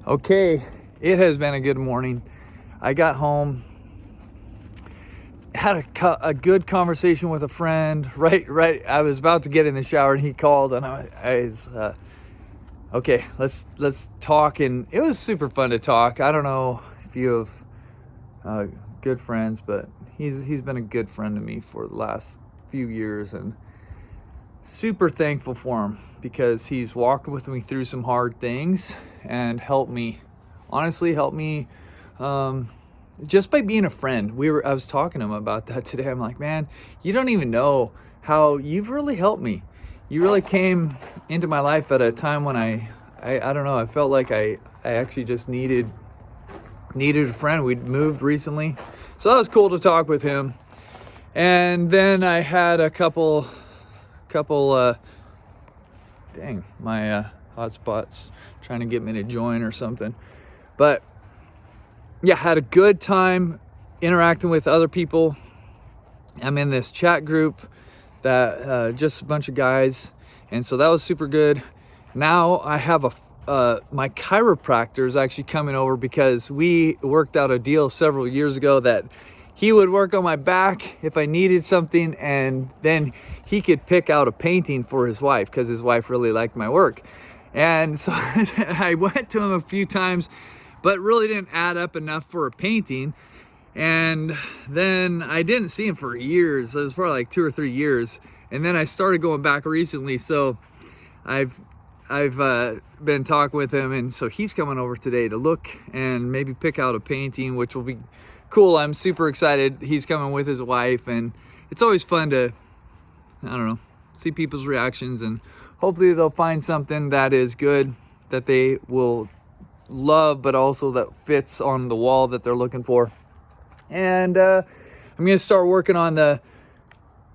Okay, it has been a good morning. I got home, had a good conversation with a friend. Right. I was about to get in the shower and he called, and I was okay. Let's talk, and it was super fun to talk. I don't know if you have good friends, but he's been a good friend to me for the last few years, and super thankful for him because he's walked with me through some hard things and helped me just by being a friend. I was talking to him about that today. I'm like, man, you don't even know how you've really helped me. You really came into my life at a time when I don't know, I felt like I actually just needed a friend. We'd moved recently, so that was cool to talk with him. And then I had a couple dang, my hotspot's trying to get me to join or something. But yeah, had a good time interacting with other people. I'm in this chat group that just a bunch of guys, and so that was super good. Now I have my chiropractor is actually coming over because we worked out a deal several years ago that he would work on my back if I needed something, and then he could pick out a painting for his wife because his wife really liked my work. And so I went to him a few times, but really didn't add up enough for a painting. And then I didn't see him for years. It was probably like 2 or 3 years. And then I started going back recently. So I've been talking with him, and so he's coming over today to look and maybe pick out a painting, which will be cool. I'm super excited. He's coming with his wife, and it's always fun to, I don't know, see people's reactions, and hopefully they'll find something that is good, that they will love, but also that fits on the wall that they're looking for. And I'm gonna start working on the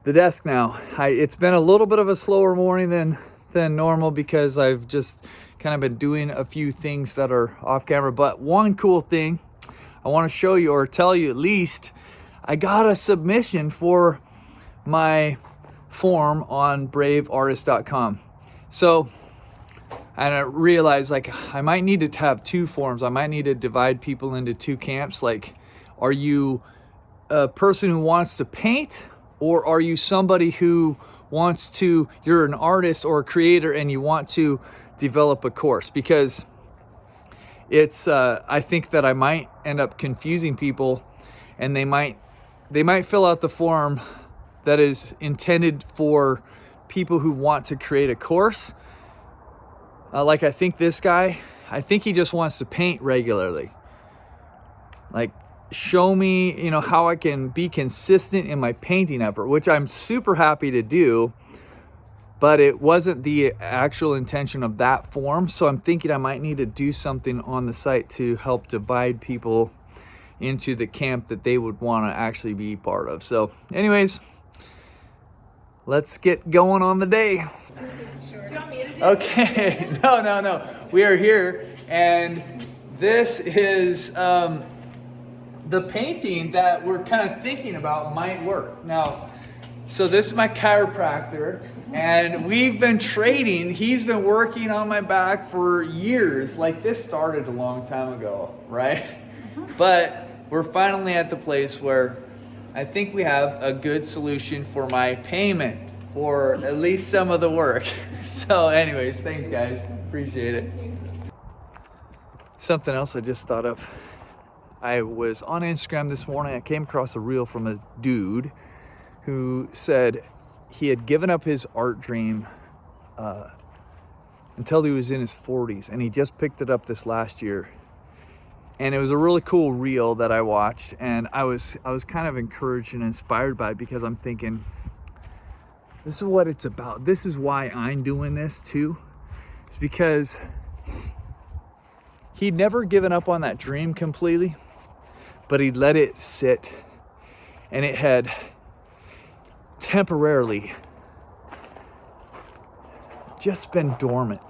desk now. It's been a little bit of a slower morning than normal because I've just kind of been doing a few things that are off camera. But one cool thing I want to show you, or tell you at least, I got a submission for my form on braveartist.com. So, and I realized, like, I might need to have 2 forms. I might need to divide people into 2 camps. Like, are you a person who wants to paint, or are you somebody who you're an artist or a creator and you want to develop a course? Because it's I think that I might end up confusing people, and they might fill out the form that is intended for people who want to create a course. Like, I think this guy, he just wants to paint regularly. Like, show me, how I can be consistent in my painting effort, which I'm super happy to do, but it wasn't the actual intention of that form. So I'm thinking I might need to do something on the site to help divide people into the camp that they would want to actually be part of. So anyways, let's get going on the day. Okay, no. We are here, and this is the painting that we're kind of thinking about might work. Now, so this is my chiropractor, and we've been trading. He's been working on my back for years. Like, this started a long time ago, right? But we're finally at the place where I think we have a good solution for my payment for at least some of the work. So anyways, thanks guys, appreciate it. Something else I just thought of. I was on Instagram this morning. I came across a reel from a dude who said he had given up his art dream until he was in his 40s, and he just picked it up this last year. And it was a really cool reel that I watched, and I was kind of encouraged and inspired by it, because I'm thinking, this is what it's about. This is why I'm doing this too. It's because he'd never given up on that dream completely, but he let it sit, and it had temporarily just been dormant,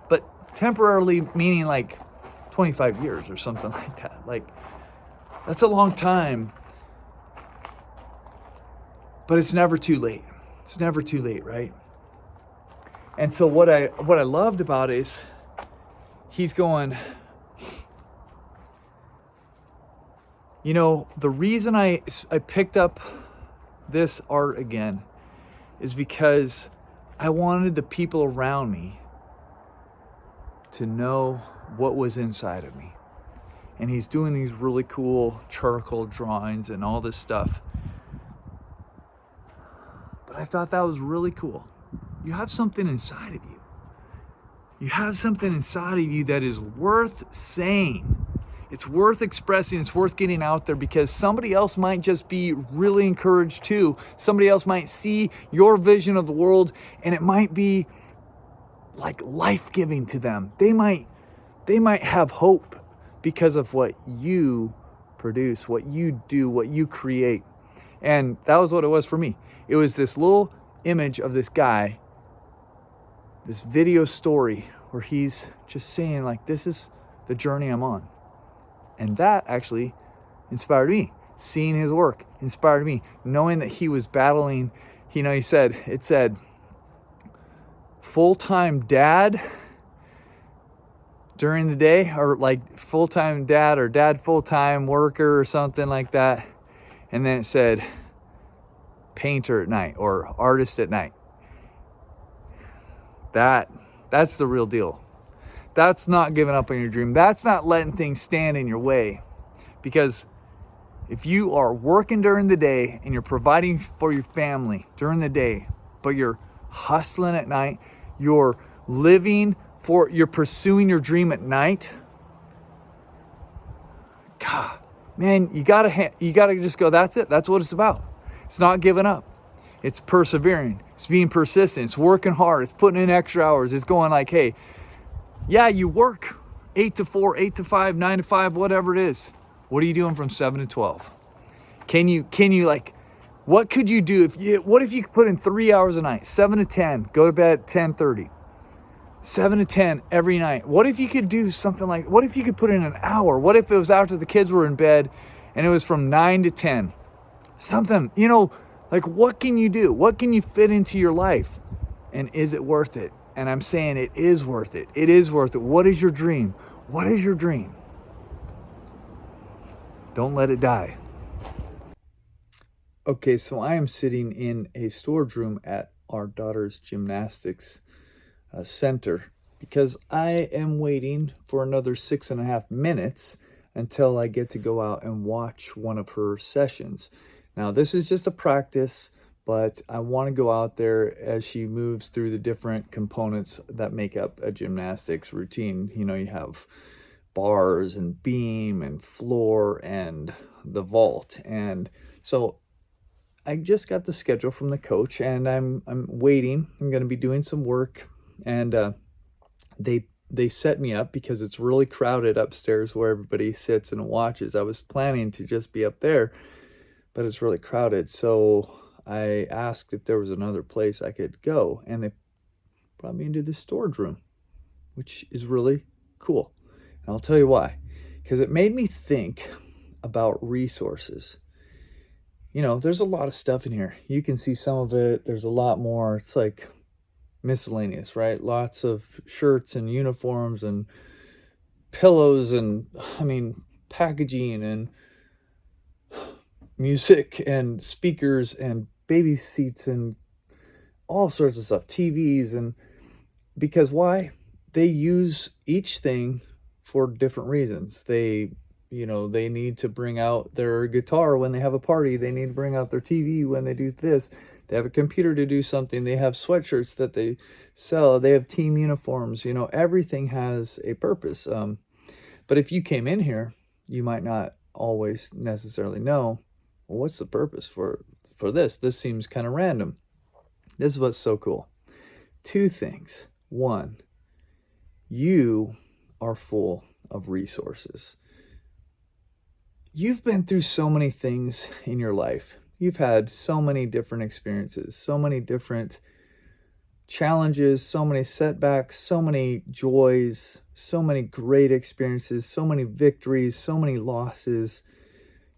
but temporarily meaning like 25 years or something like that. Like, that's a long time, but it's never too late. It's never too late, right? And so what I loved about it is he's going, You know, the reason I picked up this art again is because I wanted the people around me to know what was inside of me. And he's doing these really cool charcoal drawings and all this stuff. But I thought that was really cool. You have something inside of you. You have something inside of you that is worth saying. It's worth expressing. It's worth getting out there, because somebody else might just be really encouraged too. Somebody else might see your vision of the world and it might be like life-giving to them. They might have hope because of what you produce, what you do, what you create. And that was what it was for me. It was this little image of this guy, this video story where he's just saying like, this is the journey I'm on. And that actually inspired me. Seeing his work inspired me. Knowing that he was battling, you know, it said, full-time dad during the day, or like full-time dad or dad full-time worker or something like that. And then it said painter at night or artist at night. That's the real deal. That's not giving up on your dream. That's not letting things stand in your way. Because if you are working during the day and you're providing for your family during the day, but you're hustling at night, you're pursuing your dream at night, God, man, you gotta just go, that's it. That's what it's about. It's not giving up. It's persevering. It's being persistent. It's working hard. It's putting in extra hours. It's going like, hey, yeah, you work 8 to 4, 8 to 5, 9 to 5, whatever it is. What are you doing from 7 to 12? Can you like, what could you do what if you could put in 3 hours a night, 7 to 10, go to bed at 10:30, 7 to 10 every night? What if you could do something like, what if you could put in an hour? What if it was after the kids were in bed and it was from 9 to 10? Something, you know, like what can you do? What can you fit into your life? And is it worth it? And I'm saying it is worth it. It is worth it. What is your dream? What is your dream? Don't let it die. Okay, so I am sitting in a storage room at our daughter's gymnastics center because I am waiting for another 6.5 minutes until I get to go out and watch one of her sessions. Now, this is just a practice, but I want to go out there as she moves through the different components that make up a gymnastics routine. You know, you have bars and beam and floor and the vault. And so I just got the schedule from the coach and I'm waiting. I'm going to be doing some work, and they set me up because it's really crowded upstairs where everybody sits and watches. I was planning to just be up there, but it's really crowded. So I asked if there was another place I could go, and they brought me into this storage room, which is really cool. And I'll tell you why. Because it made me think about resources. You know, there's a lot of stuff in here. You can see some of it. There's a lot more. It's like miscellaneous, right? Lots of shirts and uniforms and pillows and, packaging and music and speakers and baby seats and all sorts of stuff, TVs. And because why? They use each thing for different reasons. They need to bring out their guitar when they have a party. They need to bring out their TV when they do this. They have a computer to do something. They have sweatshirts that they sell. They have team uniforms. You know, everything has a purpose. But if you came in here, you might not always necessarily know, well, what's the purpose for this? This seems kind of random. This is what's so cool. 2 things. 1, you are full of resources. You've been through so many things in your life. You've had so many different experiences, so many different challenges, so many setbacks, so many joys, so many great experiences, so many victories, so many losses.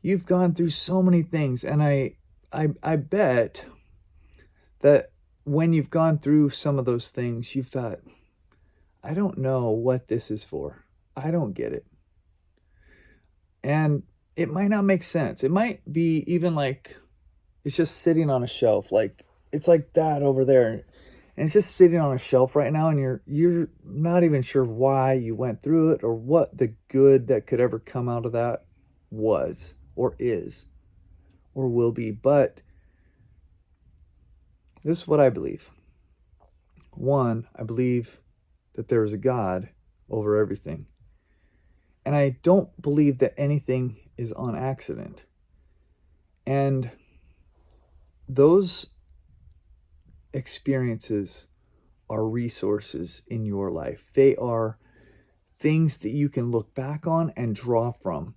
You've gone through so many things. And I bet that when you've gone through some of those things, you've thought, I don't know what this is for. I don't get it. And it might not make sense. It might be even like it's just sitting on a shelf, like it's like that over there, and it's just sitting on a shelf right now, and you're not even sure why you went through it or what the good that could ever come out of that was or is or will be. But this is what I believe. One, I believe that there is a God over everything. And I don't believe that anything is on accident. And those experiences are resources in your life. They are things that you can look back on and draw from.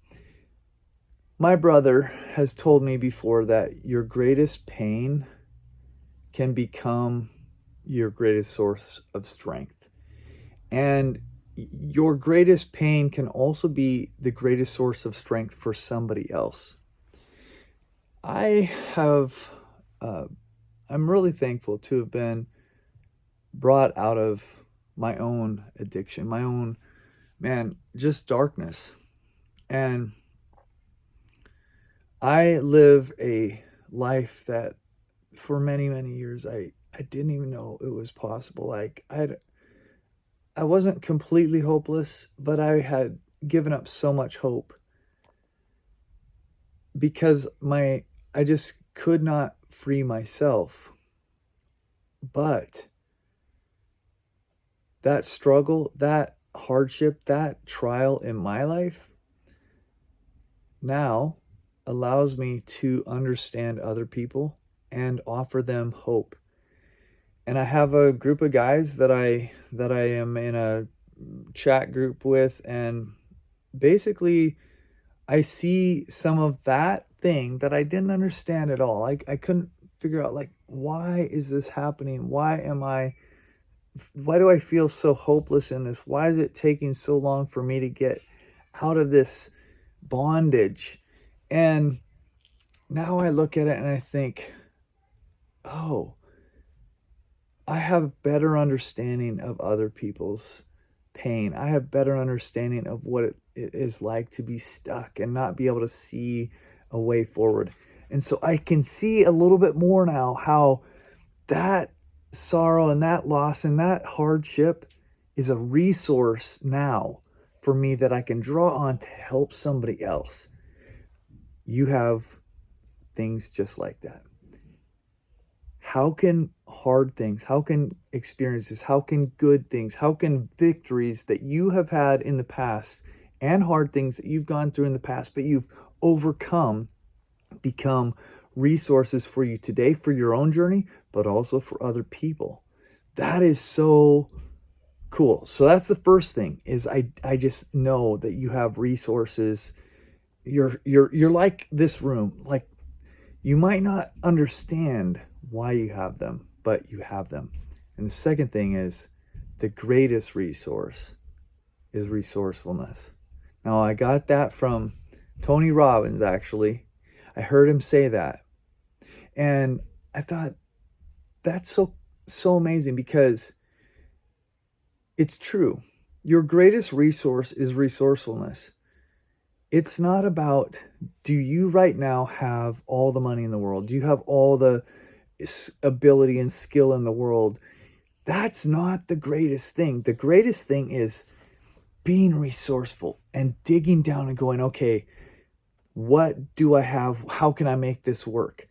My brother has told me before that your greatest pain can become your greatest source of strength. And your greatest pain can also be the greatest source of strength for somebody else. I'm really thankful to have been brought out of my own addiction, my own, just darkness. And I live a life that for many, many years, I didn't even know it was possible. Like I wasn't completely hopeless, but I had given up so much hope because I just could not free myself. But that struggle, that hardship, that trial in my life now allows me to understand other people and offer them hope. And I have a group of guys that I am in a chat group with, and basically I see some of that thing that I didn't understand at all. Like I couldn't figure out, like, why is this happening? Why do I feel so hopeless in this? Why is it taking so long for me to get out of this bondage? And now I look at it and I think, oh, I have better understanding of other people's pain. I have better understanding of what it is like to be stuck and not be able to see a way forward. And so I can see a little bit more now how that sorrow and that loss and that hardship is a resource now for me that I can draw on to help somebody else. You have things just like that. How can hard things, how can experiences, how can good things, how can victories that you have had in the past and hard things that you've gone through in the past, but you've overcome, become resources for you today, for your own journey, but also for other people? That is so cool. So that's the first thing, is I just know that you have resources. You're like this room. Like, you might not understand why you have them, but you have them. And the second thing is, the greatest resource is resourcefulness. Now, I got that from Tony Robbins, actually. I heard him say that. And I thought, that's so amazing, because it's true. Your greatest resource is resourcefulness. It's not about, do you right now have all the money in the world? Do you have all the ability and skill in the world? That's not the greatest thing. The greatest thing is being resourceful and digging down and going, okay, what do I have? How can I make this work?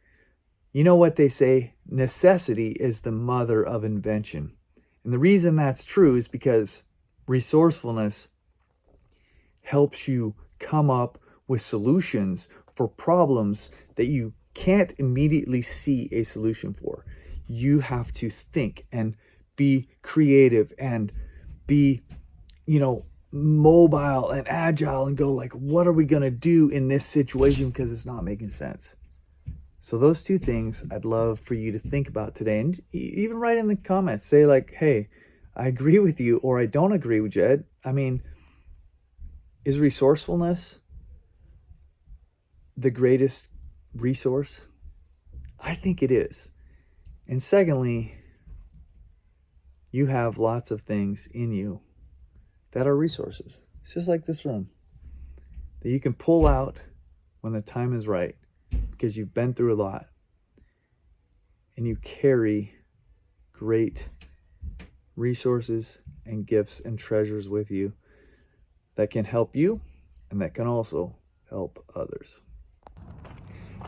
You know what they say? Necessity is the mother of invention. And the reason that's true is because resourcefulness helps you come up with solutions for problems that you can't immediately see a solution for. You have to think and be creative and be, mobile and agile and go, like, what are we going to do in this situation because it's not making sense? So those two things I'd love for you to think about today, and even write in the comments, say like, hey, I agree with you, or I don't agree with Jed. I mean, is resourcefulness the greatest resource? I think it is. And secondly, you have lots of things in you that are resources. It's just like this room that you can pull out when the time is right, because you've been through a lot and you carry great resources and gifts and treasures with you that can help you and that can also help others.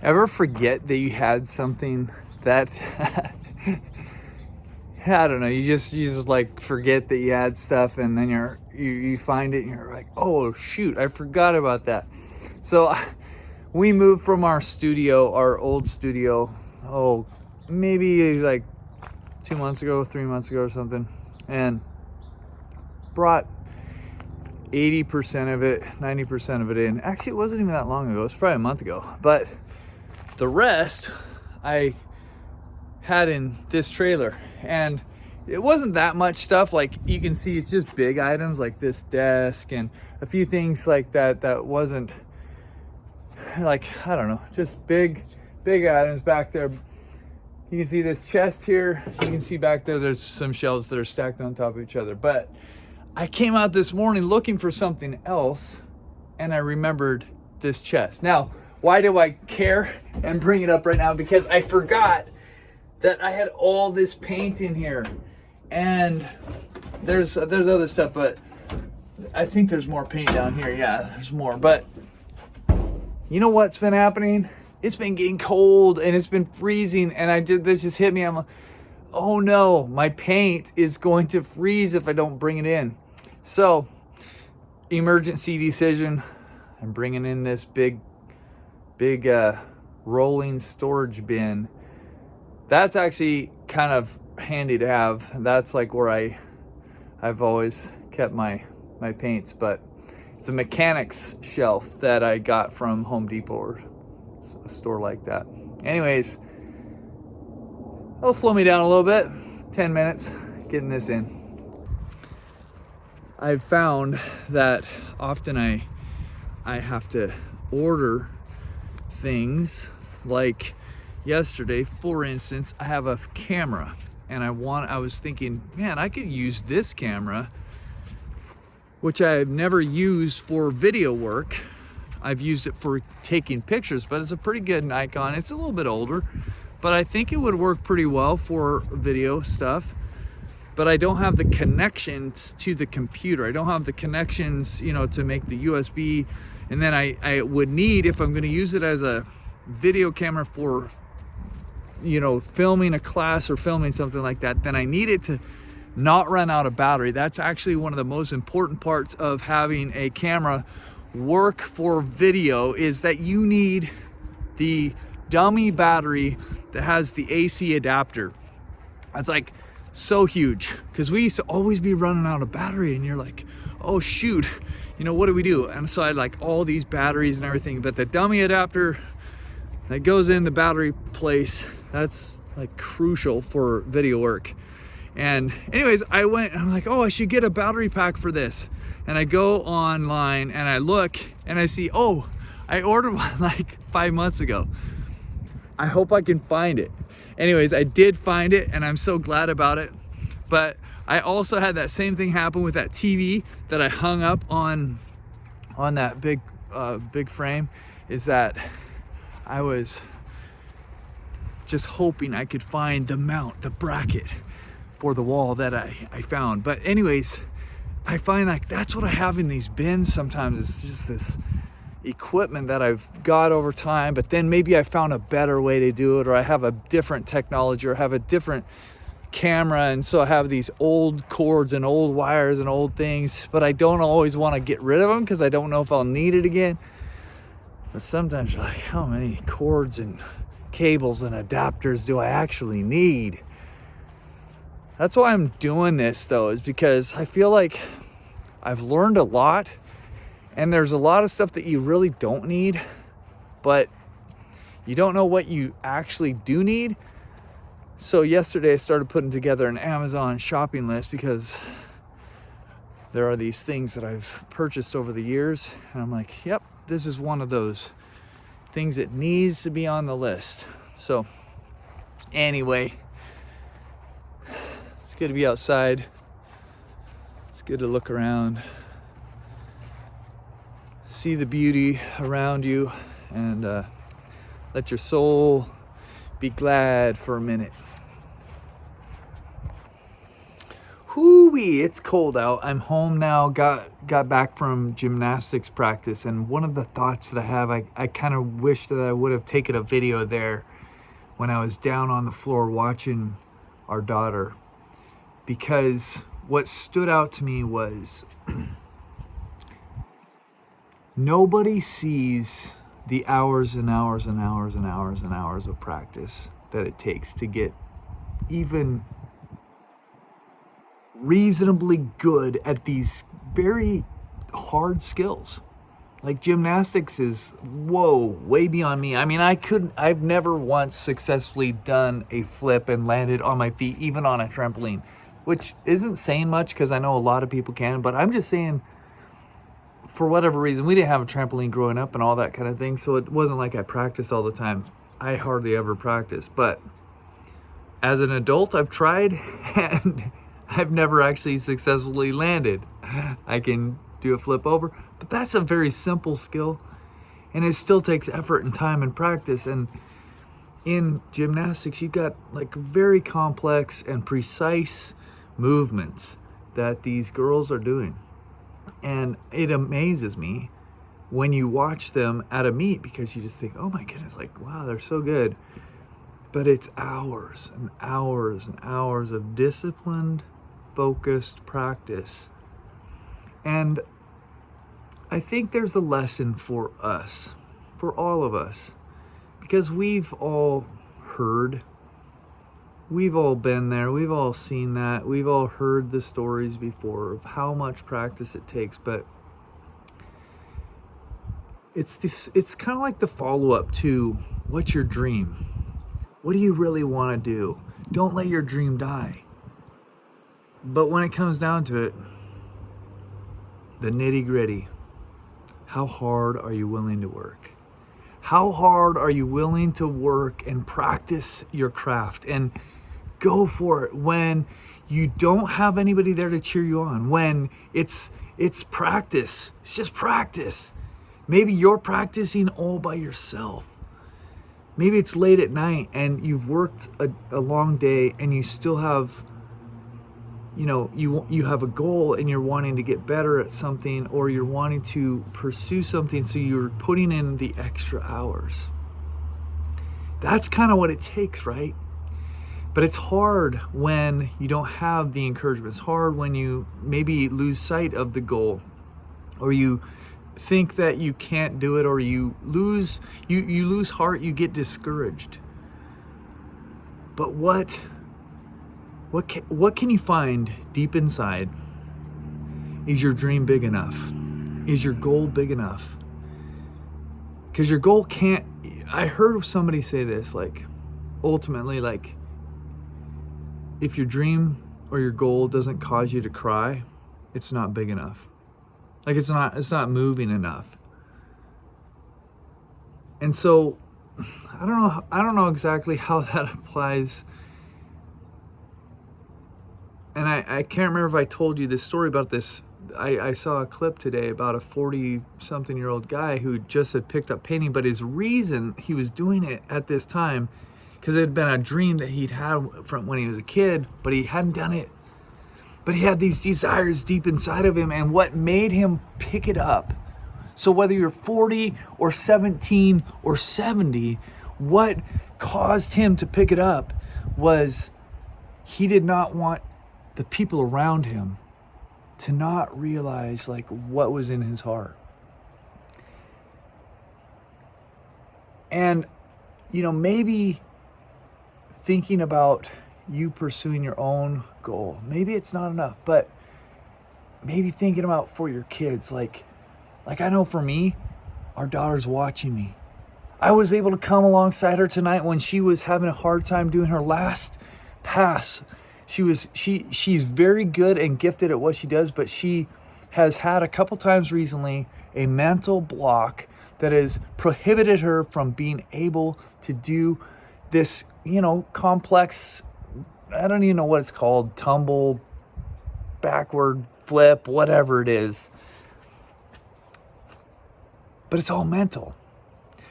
Ever forget that you had something that I don't know, you just like forget that you had stuff, and then you find it and you're like, oh shoot, I forgot about that. So we moved from our old studio, maybe like 2 months ago, 3 months ago or something, and brought 80% of it, 90% of it in. Actually, it wasn't even that long ago. It was probably a month ago. But the rest I had in this trailer. And it wasn't that much stuff. Like you can see, it's just big items like this desk and a few things like that wasn't like, I don't know, just big items back there. You can see this chest here. You can see back there's some shelves that are stacked on top of each other. But I came out this morning looking for something else, and I remembered this chest. Now, why do I care and bring it up right now? Because I forgot that I had all this paint in here, and there's other stuff, but I think there's more paint down here. Yeah, there's more. But you know what's been happening? It's been getting cold and it's been freezing, and this just hit me. I'm like, oh no, my paint is going to freeze if I don't bring it in. So, emergency decision. I'm bringing in this big rolling storage bin. That's actually kind of handy to have. That's like where I've always kept my paints, but it's a mechanics shelf that I got from Home Depot or a store like that. Anyways, that'll slow me down a little bit. 10 minutes getting this in. I've found that often I have to order things. Like yesterday, for instance, I have a camera, and I was thinking, man, I could use this camera, which I've never used for video work. I've used it for taking pictures, but it's a pretty good Nikon. It's a little bit older, but I think it would work pretty well for video stuff. But I don't have the connections to the computer. I don't have the connections, to make the USB. And then I would need, if I'm gonna use it as a video camera for, filming a class or filming something like that, then I need it to not run out of battery. That's actually one of the most important parts of having a camera work for video, is that you need the dummy battery that has the AC adapter. That's like so huge, because we used to always be running out of battery, and you're like, oh shoot, what do we do? And so I had like all these batteries and everything, but the dummy adapter that goes in the battery place, that's like crucial for video work. And anyways, I'm like, oh, I should get a battery pack for this. And I go online and I look and I see, oh, I ordered one like 5 months ago. I hope I can find it. Anyways, I did find it, and I'm so glad about it. But I also had that same thing happen with that TV that I hung up on that big frame, is that I was just hoping I could find the mount, the bracket for the wall that I found. But anyways, I find like that's what I have in these bins sometimes. It's just this equipment that I've got over time, but then maybe I found a better way to do it, or I have a different technology, or have a different camera, and so I have these old cords and old wires and old things, but I don't always want to get rid of them because I don't know if I'll need it again. But sometimes you're like, how many cords and cables and adapters do I actually need? That's why I'm doing this though, is because I feel like I've learned a lot. And there's a lot of stuff that you really don't need, but you don't know what you actually do need. So yesterday I started putting together an Amazon shopping list, because there are these things that I've purchased over the years. And I'm like, yep, this is one of those things that needs to be on the list. So anyway, it's good to be outside. It's good to look around, see the beauty around you, and let your soul be glad for a minute. Hoo-wee, it's cold out. I'm home now, got back from gymnastics practice, and one of the thoughts that I have, I kind of wish that I would have taken a video there when I was down on the floor watching our daughter, because what stood out to me was nobody sees the hours and hours and hours and hours and hours of practice that it takes to get even reasonably good at these very hard skills. Like gymnastics is, way beyond me. I mean, I've never once successfully done a flip and landed on my feet, even on a trampoline, which isn't saying much because I know a lot of people can, but I'm just saying, for whatever reason, we didn't have a trampoline growing up and all that kind of thing, so it wasn't like I practiced all the time. I hardly ever practiced, but as an adult, I've tried and I've never actually successfully landed. I can do a flip over, but that's a very simple skill, and it still takes effort and time and practice. And in gymnastics, you've got like very complex and precise movements that these girls are doing. And it amazes me when you watch them at a meet, because you just think, oh my goodness, like, wow, they're so good. But it's hours and hours and hours of disciplined, focused practice. And I think there's a lesson for us, for all of us, because we've all heard, we've all been there, we've all seen that, we've all heard the stories before of how much practice it takes. But it's kind of like the follow-up to, what's your dream? What do you really want to do? Don't let your dream die. But when it comes down to it, the nitty-gritty, how hard are you willing to work? How hard are you willing to work and practice your craft and go for it when you don't have anybody there to cheer you on, when it's practice, it's just practice. Maybe you're practicing all by yourself. Maybe it's late at night and you've worked a long day and you still have, you have a goal and you're wanting to get better at something, or you're wanting to pursue something, so you're putting in the extra hours. That's kind of what it takes, right? But it's hard when you don't have the encouragement. It's hard when you maybe lose sight of the goal, or you think that you can't do it, or you lose heart, you get discouraged. But what can you find deep inside? Is your dream big enough? Is your goal big enough? Because your goal can't, I heard somebody say this, like, ultimately, like, if your dream or your goal doesn't cause you to cry, it's not big enough. Like, it's not moving enough. And so I don't know exactly how that applies. And I can't remember if I told you this story about this. I saw a clip today about a 40-something-year-old guy who just had picked up painting, but his reason he was doing it at this time, because it had been a dream that he'd had from when he was a kid, but he hadn't done it. But he had these desires deep inside of him, and what made him pick it up. So whether you're 40 or 17 or 70, what caused him to pick it up was he did not want the people around him to not realize like what was in his heart. And, maybe thinking about you pursuing your own goal, maybe it's not enough, but maybe thinking about for your kids, like I know for me, our daughter's watching me. I was able to come alongside her tonight when she was having a hard time doing her last pass. She's very good and gifted at what she does, but she has had a couple times recently a mental block that has prohibited her from being able to do this, complex, I don't even know what it's called, tumble, backward, flip, whatever it is. But it's all mental.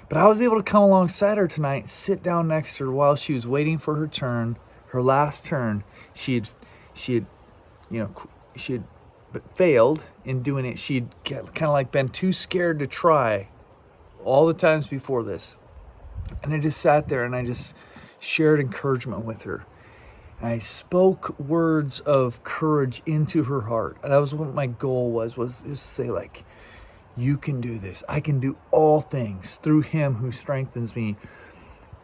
But I was able to come alongside her tonight, sit down next to her while she was waiting for her turn, her last turn. She had failed in doing it. She'd kind of like been too scared to try all the times before this. And I just sat there and I just shared encouragement with her. And I spoke words of courage into her heart. That was what my goal was just to say, like, you can do this. I can do all things through him who strengthens me.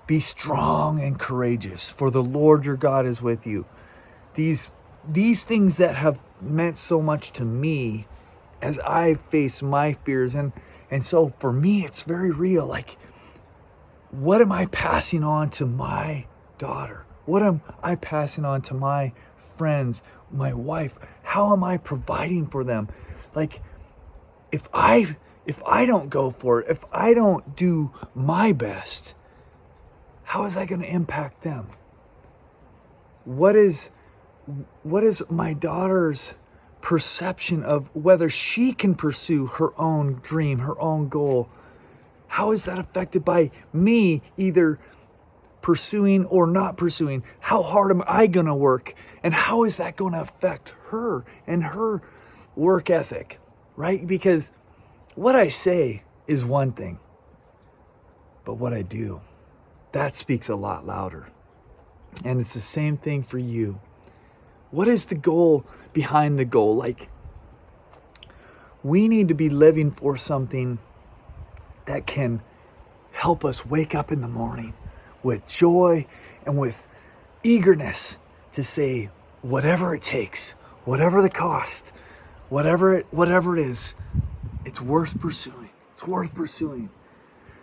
Be strong and courageous, for the Lord your God is with you. These things that have meant so much to me as I face my fears. And so for me, it's very real. Like, what am I passing on to my daughter? What am I passing on to my friends, my wife? How am I providing for them? Like, if I don't go for it, if I don't do my best, how is that going to impact them? What is my daughter's perception of whether she can pursue her own dream, her own goal? How is that affected by me either pursuing or not pursuing? How hard am I going to work? And how is that going to affect her and her work ethic, right? Because what I say is one thing, but what I do, that speaks a lot louder. And it's the same thing for you. What is the goal behind the goal? Like, we need to be living for something that can help us wake up in the morning with joy and with eagerness to say, whatever it takes, whatever the cost, whatever it is, it's worth pursuing. It's worth pursuing.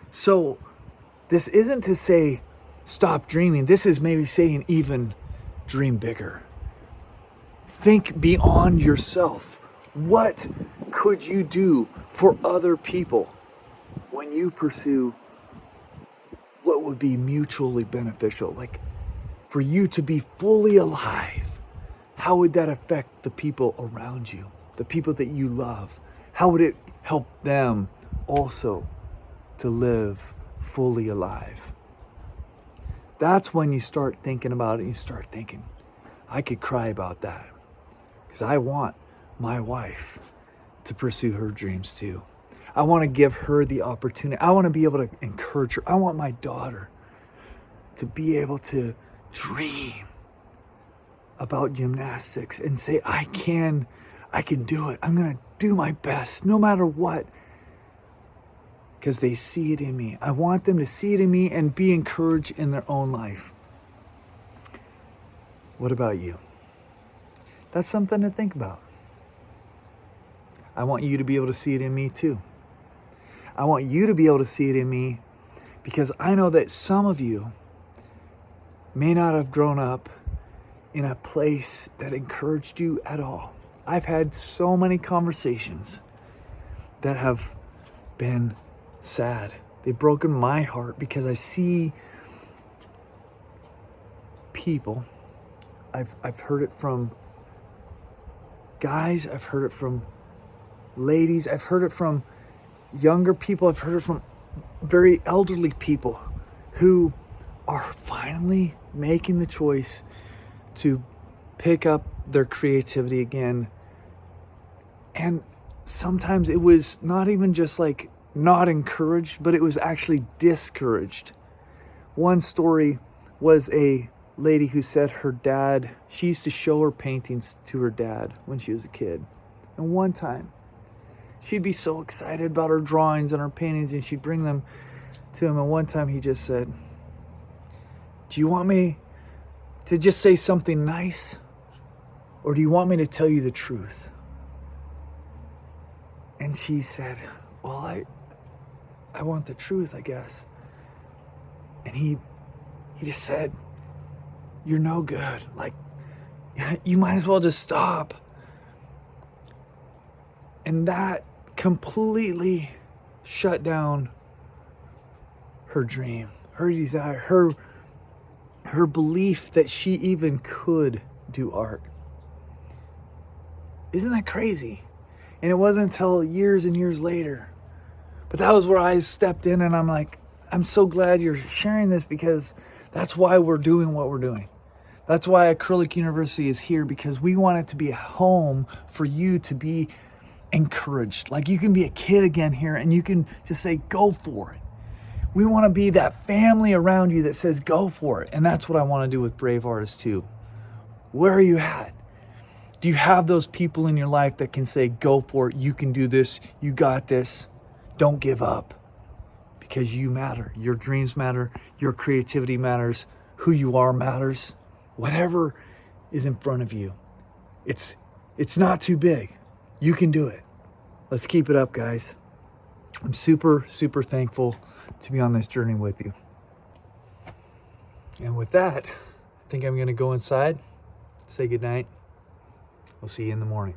So this isn't to say stop dreaming. This is maybe saying even dream bigger. Think beyond yourself. What could you do for other people when you pursue what would be mutually beneficial? Like, for you to be fully alive, how would that affect the people around you, the people that you love? How would it help them also to live fully alive? That's when you start thinking about it. You start thinking, I could cry about that because I want my wife to pursue her dreams too. I want to give her the opportunity. I want to be able to encourage her. I want my daughter to be able to dream about gymnastics and say, I can do it. I'm going to do my best no matter what, because they see it in me. I want them to see it in me and be encouraged in their own life. What about you? That's something to think about. I want you to be able to see it in me too. I want you to be able to see it in me because I know that some of you may not have grown up in a place that encouraged you at all. I've had so many conversations that have been sad. They've broken my heart because I see people. I've heard it from guys, I've heard it from ladies, I've heard it from younger people, I've heard it from very elderly people who are finally making the choice to pick up their creativity again. And sometimes it was not even just like not encouraged, but it was actually discouraged. One story was a lady who said her dad, she used to show her paintings to her dad when she was a kid. And one time, she'd be so excited about her drawings and her paintings, and she'd bring them to him. And one time he just said, do you want me to just say something nice? Or do you want me to tell you the truth? And she said, well, I want the truth, I guess. And he just said, you're no good. Like, you might as well just stop. And that completely shut down her dream, her desire, her belief that she even could do art. Isn't that crazy? And it wasn't until years and years later. But that was where I stepped in and I'm like, I'm so glad you're sharing this, because that's why we're doing what we're doing. That's why Acrylic University is here, because we want it to be a home for you to be encouraged. Like, you can be a kid again here and you can just say, go for it. We want to be that family around you that says, go for it. And that's what I want to do with Brave Artists too. Where are you at? Do you have those people in your life that can say, go for it, you can do this, you got this, don't give up? Because you matter. Your dreams matter. Your creativity matters. Who you are matters. Whatever is in front of you, it's not too big. You can do it. Let's keep it up, guys. I'm super, super thankful to be on this journey with you. And with that, I think I'm going to go inside, say goodnight. We'll see you in the morning.